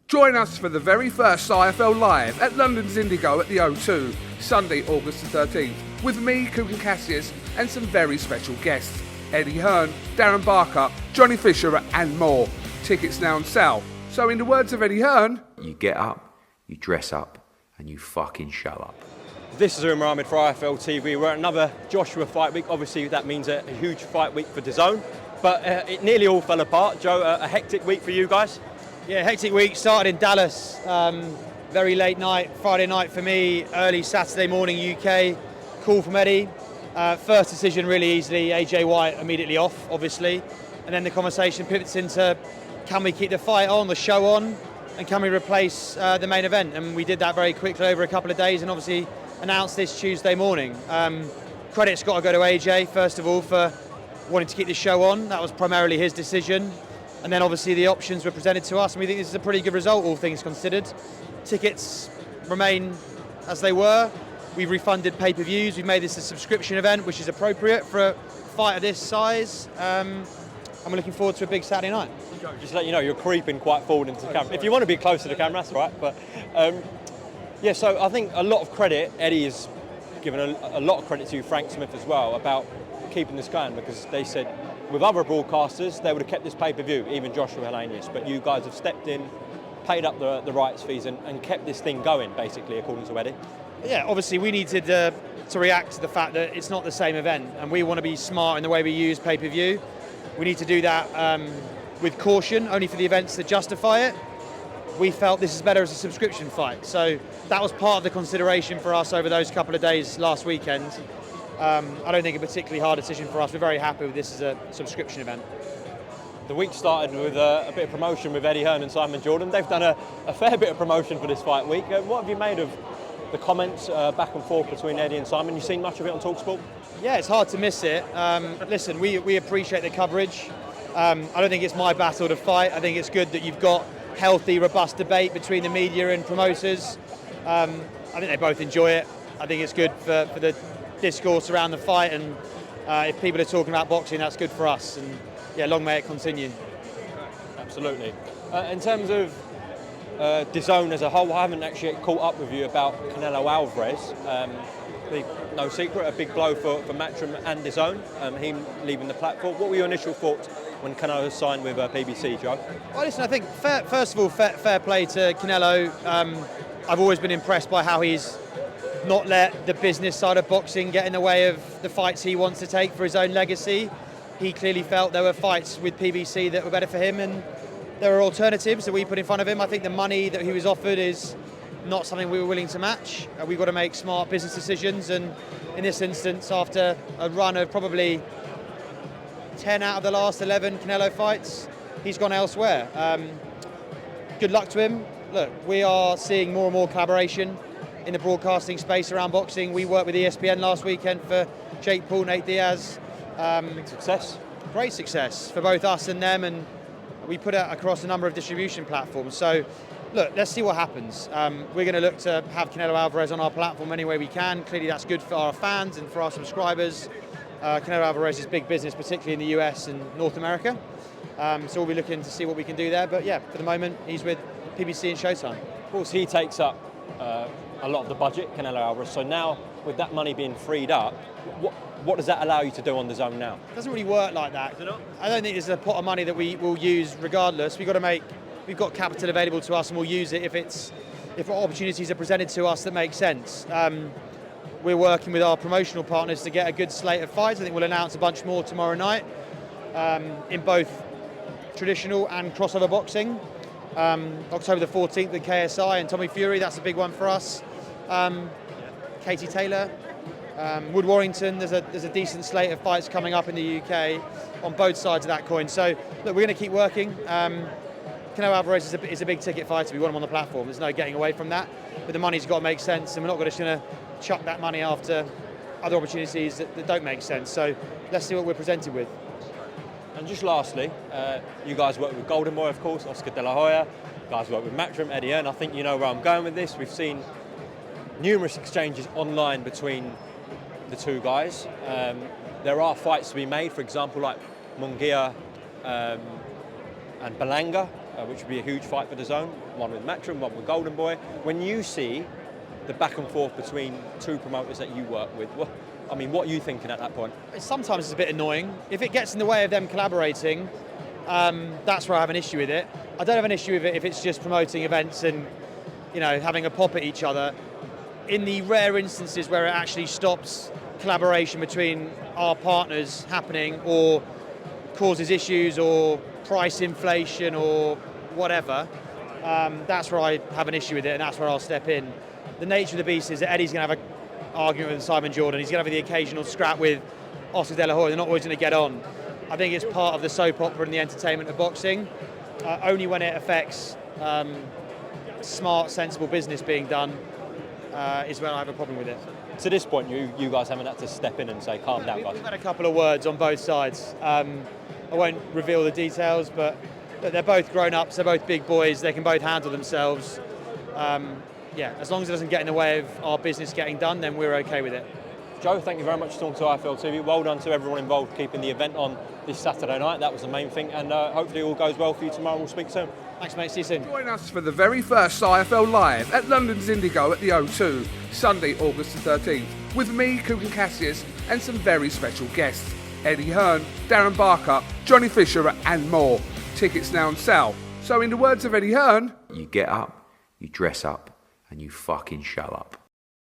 Join us for the very first IFL Live at London's Indigo at the O2, Sunday, August the 13th, with me, Kugan Cassius, and some very special guests. Eddie Hearn, Darren Barker, Johnny Fisher and more. Tickets now on sale. So in the words of Eddie Hearn, you get up, you dress up, and you fucking show up. This is Umar for IFL TV. We're at another Joshua fight week. Obviously that means a huge fight week for DAZN, but it nearly all fell apart. Joe, a hectic week for you guys? Yeah, hectic week. Started in Dallas, very late night, Friday night for me, early Saturday morning UK. Call from Eddie. First decision really easily, AJ White immediately off, obviously. And then the conversation pivots into, can we keep the fight on, the show on, and can we replace the main event? And we did that very quickly over a couple of days and obviously announced this Tuesday morning. Credit's got to go to AJ, first of all, for wanting to keep the show on. That was primarily his decision. And then obviously the options were presented to us, and we think this is a pretty good result, all things considered. Tickets remain as they were. We've refunded pay-per-views. We've made this a subscription event, which is appropriate for a fight of this size. And we're looking forward to a big Saturday night. Just to let you know, you're creeping quite forward into the camera. If you want to be close to the camera, that's all right. But yeah, so I think a lot of credit, Eddie has given a lot of credit to Frank Smith as well about keeping this going, because they said with other broadcasters they would have kept this pay-per-view, even Joshua Helenius, but you guys have stepped in, paid up the rights fees and kept this thing going, basically, according to Eddie. Yeah, obviously we needed to react to the fact that it's not the same event, and we want to be smart in the way we use pay-per-view. We need to do that with caution, only for the events that justify it. We felt this is better as a subscription fight, so that was part of the consideration for us over those couple of days last weekend. I don't think a particularly hard decision for us. We're very happy with this as a subscription event. The week started with a bit of promotion with Eddie Hearn and Simon Jordan. They've done a fair bit of promotion for this fight week. What have you made of the comments back and forth between Eddie and Simon? You seen much of it on TalkSport? Yeah, it's hard to miss it. Listen, we appreciate the coverage. I don't think it's my battle to fight. I think it's good that you've got healthy, robust debate between the media and promoters. I think they both enjoy it. I think it's good for the discourse around the fight, and if people are talking about boxing, that's good for us. And yeah, long may it continue. Absolutely. In terms of DAZN as a whole, I haven't actually caught up with you about Canelo Alvarez. No secret, a big blow for Matchroom and DAZN, him leaving the platform. What were your initial thoughts when Canelo signed with PBC, Joe? Well, listen, I think first of all, fair play to Canelo. I've always been impressed by how he's not let the business side of boxing get in the way of the fights he wants to take for his own legacy. He clearly felt there were fights with PBC that were better for him, and there are alternatives that we put in front of him. I think the money that he was offered is not something we were willing to match. We've got to make smart business decisions, and in this instance, after a run of probably 10 out of the last 11 Canelo fights, he's gone elsewhere. Good luck to him. Look, we are seeing more and more collaboration in the broadcasting space around boxing. We worked with ESPN last weekend for Jake Paul, Nate Diaz. Big success. Great success for both us and them, and we put it across a number of distribution platforms. So, look, let's see what happens. We're going to look to have Canelo Alvarez on our platform any way we can. Clearly that's good for our fans and for our subscribers. Canelo Alvarez is big business, particularly in the US and North America. So we'll be looking to see what we can do there. But yeah, for the moment, he's with PBC and Showtime. Of course, he takes up a lot of the budget, Canelo Alvarez. So now, with that money being freed up, what does that allow you to do on DAZN now? It doesn't really work like that. I don't think there's a pot of money that we will use regardless. We've got capital available to us, and we'll use it if opportunities are presented to us that make sense. We're working with our promotional partners to get a good slate of fights. I think we'll announce a bunch more tomorrow night in both traditional and crossover boxing. October the 14th with KSI and Tommy Fury, that's a big one for us. Katie Taylor, Wood Warrington, there's a decent slate of fights coming up in the UK on both sides of that coin. So look, we're going to keep working. Canelo Alvarez is a big ticket fighter. We want him on the platform. There's no getting away from that. But the money's got to make sense, and we're not just going to chuck that money after other opportunities that don't make sense. So let's see what we're presented with. And just lastly, you guys work with Golden Boy, of course, Oscar De La Hoya. You guys work with Matchroom, Eddie Hearn. I think you know where I'm going with this. We've seen numerous exchanges online between the two guys. There are fights to be made, for example, like Munguia and Belanga. which would be a huge fight for DAZN, one with Matchroom, one with Golden Boy. When you see the back and forth between two promoters that you work with, what are you thinking at that point? Sometimes it's a bit annoying. If it gets in the way of them collaborating, that's where I have an issue with it. I don't have an issue with it if it's just promoting events and, having a pop at each other. In the rare instances where it actually stops collaboration between our partners happening or causes issues or price inflation or whatever, that's where I have an issue with it, and that's where I'll step in. The nature of the beast is that Eddie's going to have an argument with Simon Jordan. He's going to have the occasional scrap with Oscar De La Hoya. They're not always going to get on. I think it's part of the soap opera and the entertainment of boxing. Only when it affects smart, sensible business being done is when I have a problem with it. To this point, you guys haven't had to step in and say, calm down, guys. We've had a couple of words on both sides. I won't reveal the details, but they're both grown-ups, they're both big boys, they can both handle themselves. As long as it doesn't get in the way of our business getting done, then we're okay with it. Joe, thank you very much for talking to IFL TV. Well done to everyone involved keeping the event on this Saturday night. That was the main thing, and hopefully all goes well for you tomorrow. We'll speak soon. Thanks, mate. See you soon. Join us for the very first IFL Live at London's Indigo at the O2, Sunday, August the 13th, with me, Kugan Cassius, and some very special guests. Eddie Hearn, Darren Barker, Johnny Fisher, and more. Tickets now on sale. So in the words of Eddie Hearn, You get up, you dress up, and you fucking show up.